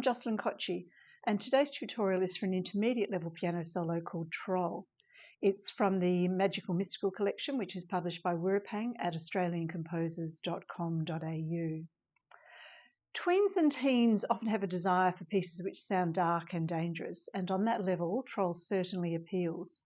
Jocelyn Cocci, and today's tutorial is for an intermediate level piano solo called Troll. It's from the Magical Mystical collection, which is published by Wirrapang at australiancomposers.com.au. Tweens and teens often have a desire for pieces which sound dark and dangerous, and on that level, Troll certainly appeals.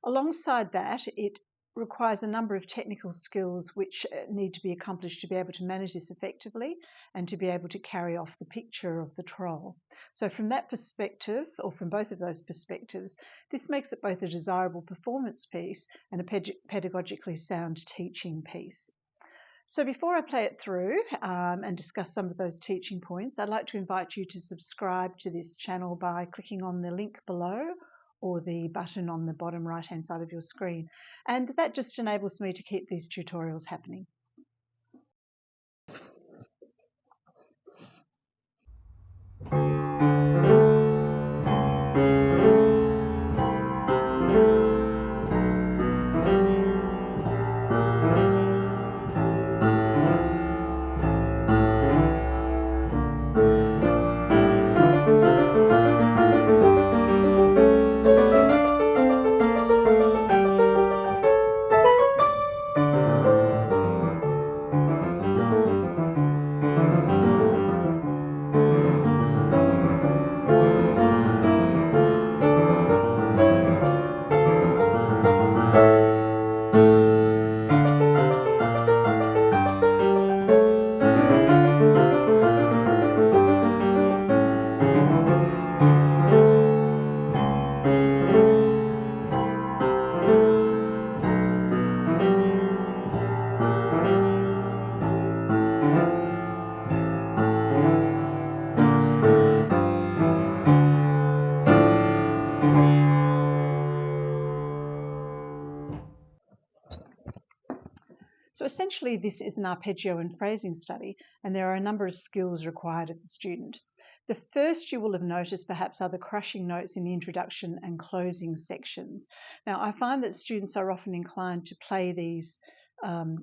Alongside that, it requires a number of technical skills which need to be accomplished to be able to manage this effectively and to be able to carry off the picture of the troll. So from that perspective, or from both of those perspectives, this makes it both a desirable performance piece and a pedagogically sound teaching piece. So before I play it through and discuss some of those teaching points, I'd like to invite you to subscribe to this channel by clicking on the link below or the button on the bottom right hand side of your screen. And that just enables me to keep these tutorials happening. So essentially this is an arpeggio and phrasing study, and there are a number of skills required of the student. The first you will have noticed perhaps are the crushing notes in the introduction and closing sections. Now I find that students are often inclined to play these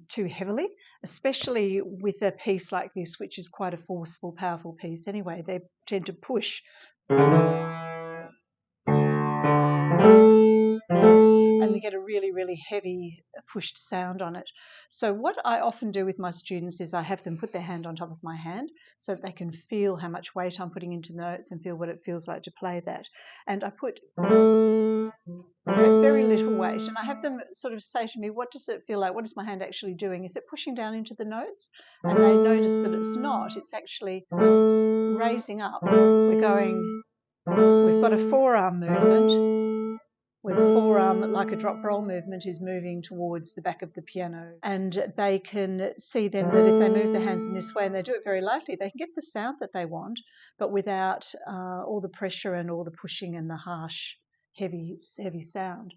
too heavily, especially with a piece like this, which is quite a forceful, powerful piece anyway. They tend to push and they get a really heavy pushed sound on it. So what I often do with my students is I have them put their hand on top of my hand so that they can feel how much weight I'm putting into the notes and feel what it feels like to play that. And I put very little weight, and I have them sort of say to me, what does it feel like? What is my hand actually doing? Is it pushing down into the notes? And they notice that it's not. It's actually raising up. We've got a forearm movement, where the forearm, like a drop roll movement, is moving towards the back of the piano. And they can see then that if they move their hands in this way, and they do it very lightly, they can get the sound that they want, but without all the pressure and all the pushing and the harsh, heavy sound.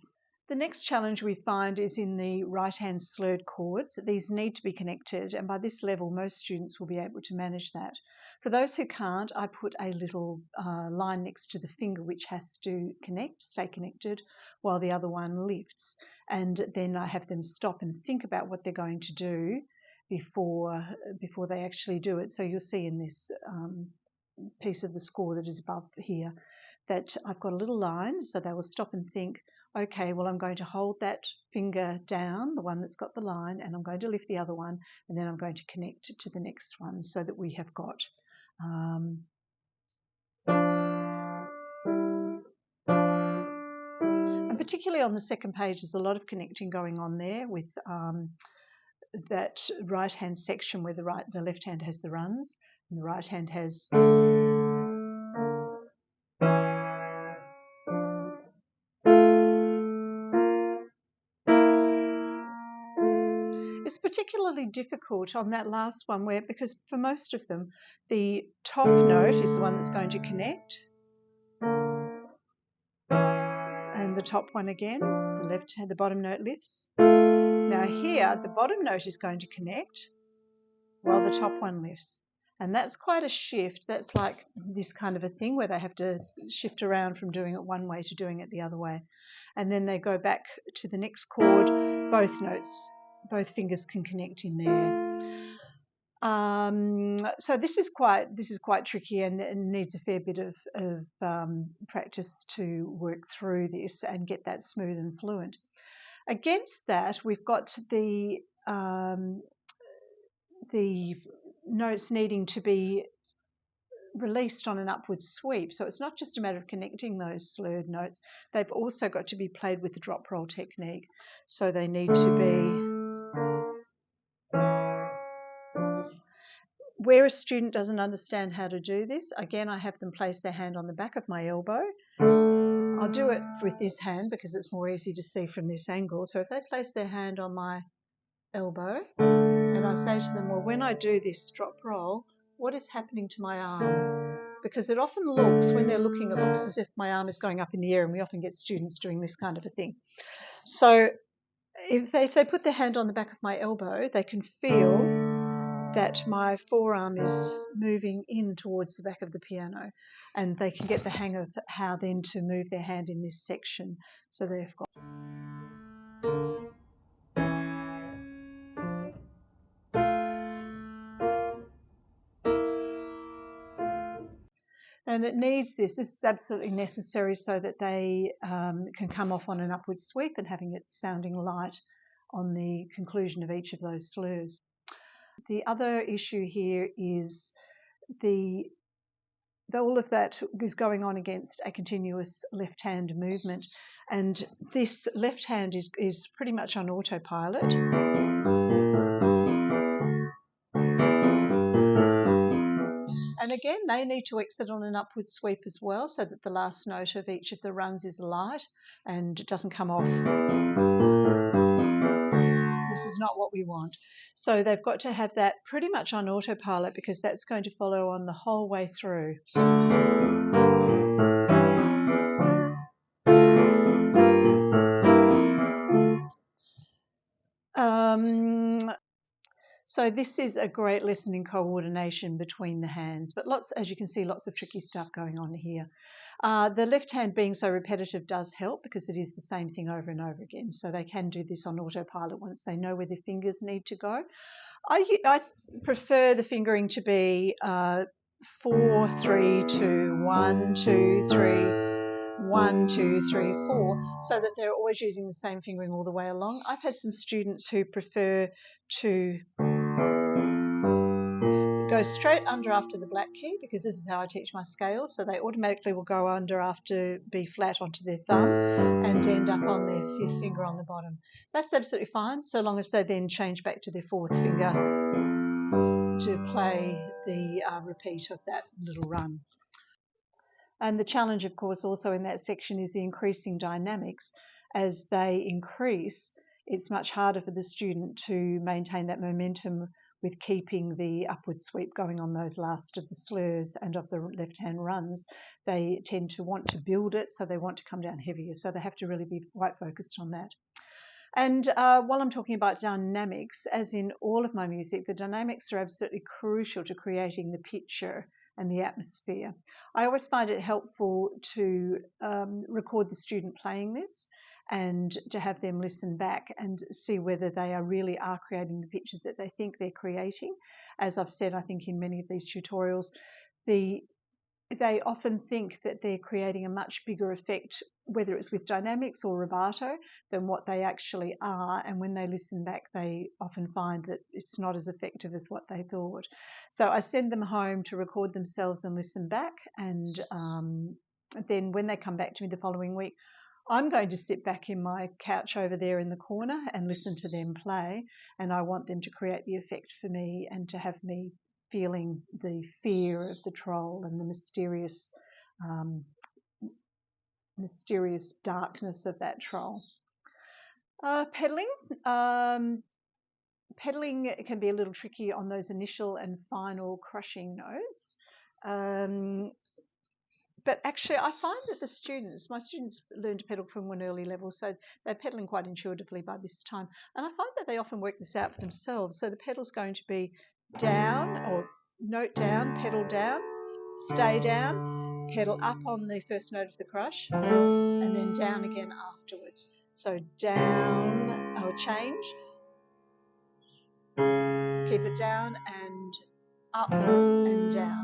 The next challenge we find is in the right-hand slurred chords. These need to be connected, and by this level, most students will be able to manage that. For those who can't, I put a little line next to the finger which has to stay connected, while the other one lifts. And then I have them stop and think about what they're going to do before they actually do it. So you'll see in this piece of the score that is above here that I've got a little line, so they will stop and think, okay, well, I'm going to hold that finger down, the one that's got the line, and I'm going to lift the other one, and then I'm going to connect to the next one so that we have got and particularly on the second page, there's a lot of connecting going on there with that right-hand section where the left hand has the runs and the right hand has It's particularly difficult on that last one because for most of them, the top note is the one that's going to connect. And the top one again, the bottom note lifts. Now here, the bottom note is going to connect while the top one lifts. And that's quite a shift. That's like this kind of a thing where they have to shift around from doing it one way to doing it the other way. And then they go back to the next chord, both fingers can connect in there. So this is quite tricky and needs a fair bit of practice to work through this and get that smooth and fluent. Against that, we've got the notes needing to be released on an upward sweep. So it's not just a matter of connecting those slurred notes, they've also got to be played with the drop roll technique. So they need to be, where a student doesn't understand how to do this, again, I have them place their hand on the back of my elbow. I'll do it with this hand because it's more easy to see from this angle. So if they place their hand on my elbow and I say to them, well, when I do this drop roll, what is happening to my arm? Because it often looks, when they're looking, it looks as if my arm is going up in the air, and we often get students doing this kind of a thing. So if they put their hand on the back of my elbow, they can feel that my forearm is moving in towards the back of the piano, and they can get the hang of how then to move their hand in this section. So they've got. And it needs this. This is absolutely necessary so that they can come off on an upward sweep and having it sounding light on the conclusion of each of those slurs. The other issue here is all of that is going on against a continuous left hand movement, and this left hand is pretty much on autopilot. And again, they need to exit on an upward sweep as well, so that the last note of each of the runs is light and it doesn't come off. This is not what we want. So they've got to have that pretty much on autopilot, because that's going to follow on the whole way through. So this is a great lesson in coordination between the hands, but as you can see, lots of tricky stuff going on here. The left hand being so repetitive does help, because it is the same thing over and over again. So they can do this on autopilot once they know where their fingers need to go. I prefer the fingering to be 4, 3, 2, 1, 2, 3. 1, 2, 3, 4, so that they're always using the same fingering all the way along. I've had some students who prefer to go straight under after the black key, because this is how I teach my scales. So they automatically will go under after B flat onto their thumb and end up on their 5th finger on the bottom. That's absolutely fine, so long as they then change back to their 4th finger to play the repeat of that little run. And the challenge, of course, also in that section is the increasing dynamics. As they increase, it's much harder for the student to maintain that momentum with keeping the upward sweep going on those last of the slurs and of the left-hand runs. They tend to want to build it, so they want to come down heavier. So they have to really be quite focused on that. And while I'm talking about dynamics, as in all of my music, the dynamics are absolutely crucial to creating the picture and the atmosphere. I always find it helpful to record the student playing this and to have them listen back and see whether they really are creating the picture that they think they're creating. As I've said, I think in many of these tutorials, they often think that they're creating a much bigger effect, whether it's with dynamics or rubato, than what they actually are. And when they listen back, they often find that it's not as effective as what they thought. So I send them home to record themselves and listen back. And then when they come back to me the following week, I'm going to sit back in my couch over there in the corner and listen to them play. And I want them to create the effect for me and to have me feeling the fear of the troll and the mysterious darkness of that troll. Pedalling. Pedaling can be a little tricky on those initial and final crushing notes. But actually, I find that my students learn to pedal from an early level, so they're pedaling quite intuitively by this time. And I find that they often work this out for themselves. So the pedal's going to be down, or note down, pedal down, stay down, pedal up on the first note of the crush, and then down again afterwards. So down, or change, keep it down, and up and down.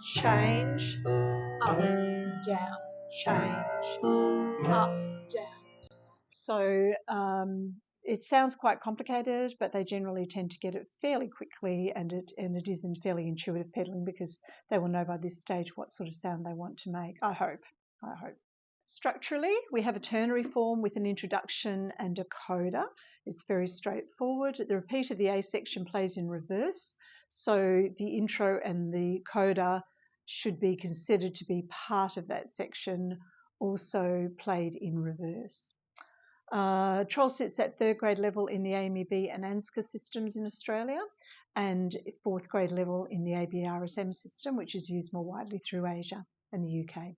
Change, up, down, change, up, down. So it sounds quite complicated, but they generally tend to get it fairly quickly, and it is in fairly intuitive pedaling because they will know by this stage what sort of sound they want to make. I hope. Structurally, we have a ternary form with an introduction and a coda. It's very straightforward. The repeat of the A section plays in reverse, so the intro and the coda should be considered to be part of that section, also played in reverse. Troll sits at 3rd grade level in the AMEB and ANZCA systems in Australia, and 4th grade level in the ABRSM system, which is used more widely through Asia and the UK.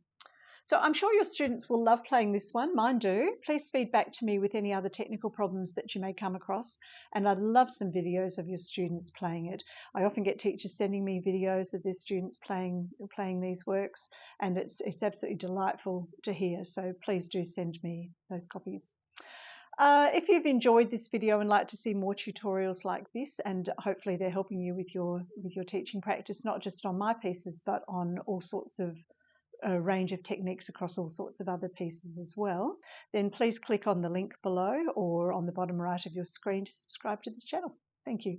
So I'm sure your students will love playing this one. Mine do. Please feed back to me with any other technical problems that you may come across, and I'd love some videos of your students playing it. I often get teachers sending me videos of their students playing these works, and it's absolutely delightful to hear. So please do send me those copies. If you've enjoyed this video and like to see more tutorials like this, and hopefully they're helping you with your teaching practice, not just on my pieces, but on all sorts of a range of techniques across all sorts of other pieces as well, then please click on the link below or on the bottom right of your screen to subscribe to this channel. Thank you.